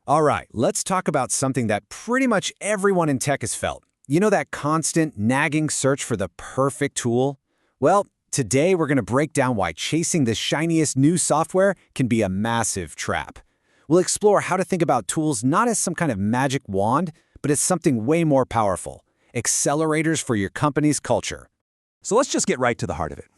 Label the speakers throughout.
Speaker 1: All right, let's talk about something that pretty much everyone in tech has felt. You know that constant, nagging search for the perfect tool? Well, today we're going to break down why chasing the shiniest new software can be a massive trap. We'll explore how to think about tools not as some kind of magic wand, but as something way more powerful, accelerators for your company's culture.
Speaker 2: So let's just get right to the heart of it.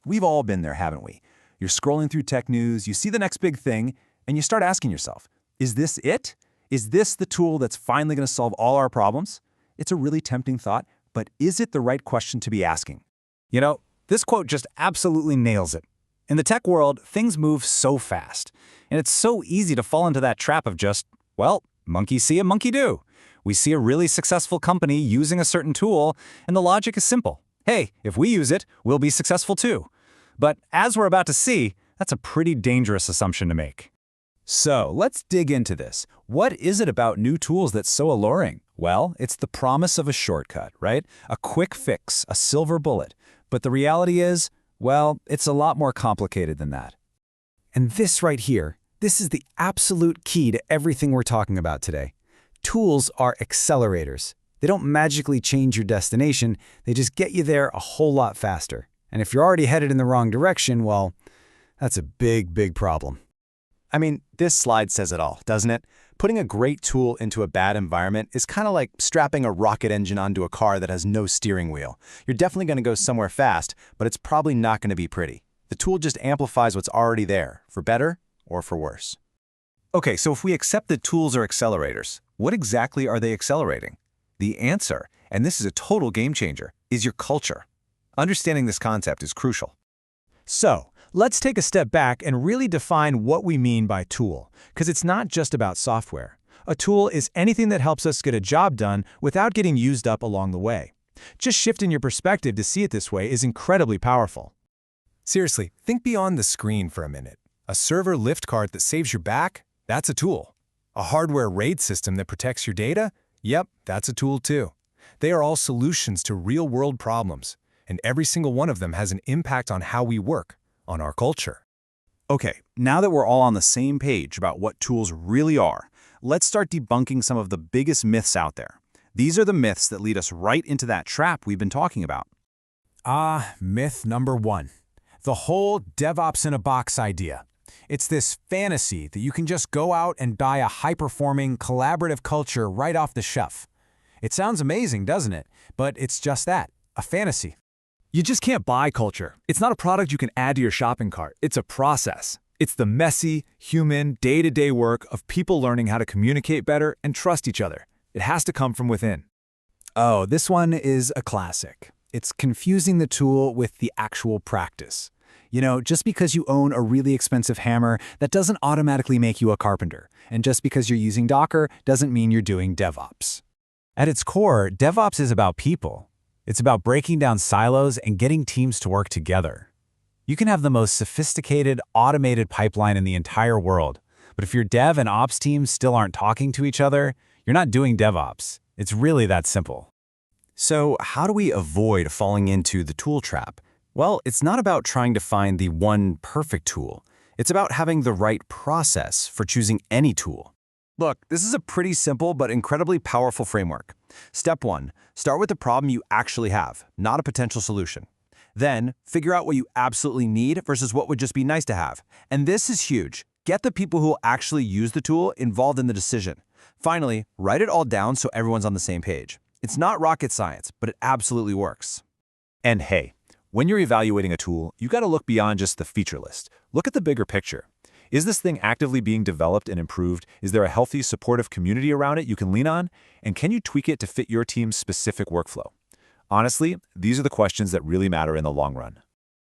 Speaker 2: We've all been there, haven't we? You're scrolling through tech news, you see the next big thing, and you start asking yourself, is this it? Is this the tool that's finally going to solve all our problems? It's a really tempting thought, but is it the right question to be asking?
Speaker 3: You know, this quote just absolutely nails it. In the tech world, things move so fast, and it's so easy to fall into that trap of just, well, monkey see, a monkey do. We see a really successful company using a certain tool, and the logic is simple. Hey, if we use it, we'll be successful too. But as we're about to see, that's a pretty dangerous assumption to make.
Speaker 2: So let's dig into this. What is it about new tools that's so alluring? Well, it's the promise of a shortcut, right? A quick fix, a silver bullet. But the reality is, well, it's a lot more complicated than that.
Speaker 1: And this right here, this is the absolute key to everything we're talking about today. Tools are accelerators. They don't magically change your destination, they just get you there a whole lot faster. And if you're already headed in the wrong direction, well, that's a big, big problem.
Speaker 2: I mean, this slide says it all, doesn't it? Putting a great tool into a bad environment is kind of like strapping a rocket engine onto a car that has no steering wheel. You're definitely going to go somewhere fast, but it's probably not going to be pretty. The tool just amplifies what's already there, for better or for worse.
Speaker 3: Okay, so if we accept that tools are accelerators, what exactly are they accelerating? The answer, and this is a total game changer, is your culture. Understanding this concept is crucial.
Speaker 4: So, let's take a step back and really define what we mean by tool, because it's not just about software. A tool is anything that helps us get a job done without getting used up along the way. Just shifting your perspective to see it this way is incredibly powerful.
Speaker 5: Seriously, think beyond the screen for a minute. A server lift cart that saves your back? That's a tool. A hardware RAID system that protects your data? Yep, that's a tool too. They are all solutions to real-world problems, and every single one of them has an impact on how we work, on our culture.
Speaker 2: Okay, now that we're all on the same page about what tools really are, let's start debunking some of the biggest myths out there. These are the myths that lead us right into that trap we've been talking about.
Speaker 4: Myth number 1. The whole DevOps in a box idea. It's this fantasy that you can just go out and buy a high-performing, collaborative culture right off the shelf. It sounds amazing, doesn't it? But it's just that, a fantasy.
Speaker 6: You just can't buy culture. It's not a product you can add to your shopping cart. It's a process. It's the messy, human, day-to-day work of people learning how to communicate better and trust each other. It has to come from within.
Speaker 4: Oh, this one is a classic. It's confusing the tool with the actual practice. You know, just because you own a really expensive hammer, that doesn't automatically make you a carpenter. And just because you're using Docker doesn't mean you're doing DevOps. At its core, DevOps is about people. It's about breaking down silos and getting teams to work together. You can have the most sophisticated, automated pipeline in the entire world, but if your dev and ops teams still aren't talking to each other, you're not doing DevOps. It's really that simple.
Speaker 2: So how do we avoid falling into the tool trap? Well, it's not about trying to find the one perfect tool. It's about having the right process for choosing any tool. Look, this is a pretty simple but incredibly powerful framework. Step 1, start with the problem you actually have, not a potential solution. Then, figure out what you absolutely need versus what would just be nice to have. And this is huge. Get the people who will actually use the tool involved in the decision. Finally, write it all down so everyone's on the same page. It's not rocket science, but it absolutely works.
Speaker 3: And hey, when you're evaluating a tool, you got to look beyond just the feature list. Look at the bigger picture. Is this thing actively being developed and improved? Is there a healthy, supportive community around it you can lean on? And can you tweak it to fit your team's specific workflow? Honestly, these are the questions that really matter in the long run.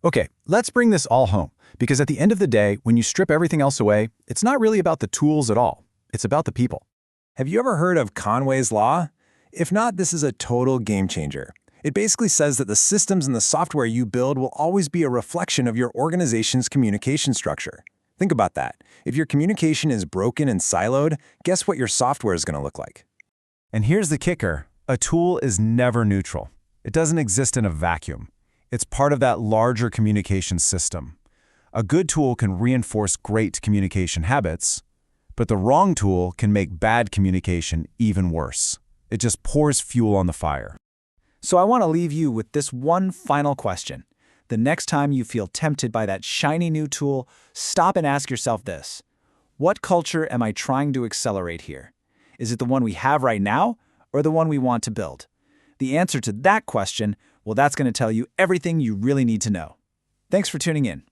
Speaker 4: Okay, let's bring this all home, because at the end of the day, when you strip everything else away, it's not really about the tools at all. It's about the people.
Speaker 5: Have you ever heard of Conway's Law? If not, this is a total game changer. It basically says that the systems and the software you build will always be a reflection of your organization's communication structure. Think about that. If your communication is broken and siloed, guess what your software is going to look like?
Speaker 4: And here's the kicker. A tool is never neutral. It doesn't exist in a vacuum. It's part of that larger communication system. A good tool can reinforce great communication habits,
Speaker 2: But the wrong tool can make bad communication even worse. It just pours fuel on the fire.
Speaker 3: So I want to leave you with this one final question. The next time you feel tempted by that shiny new tool, stop and ask yourself this. What culture am I trying to accelerate here? Is it the one we have right now or the one we want to build? The answer to that question, well, that's going to tell you everything you really need to know. Thanks for tuning in.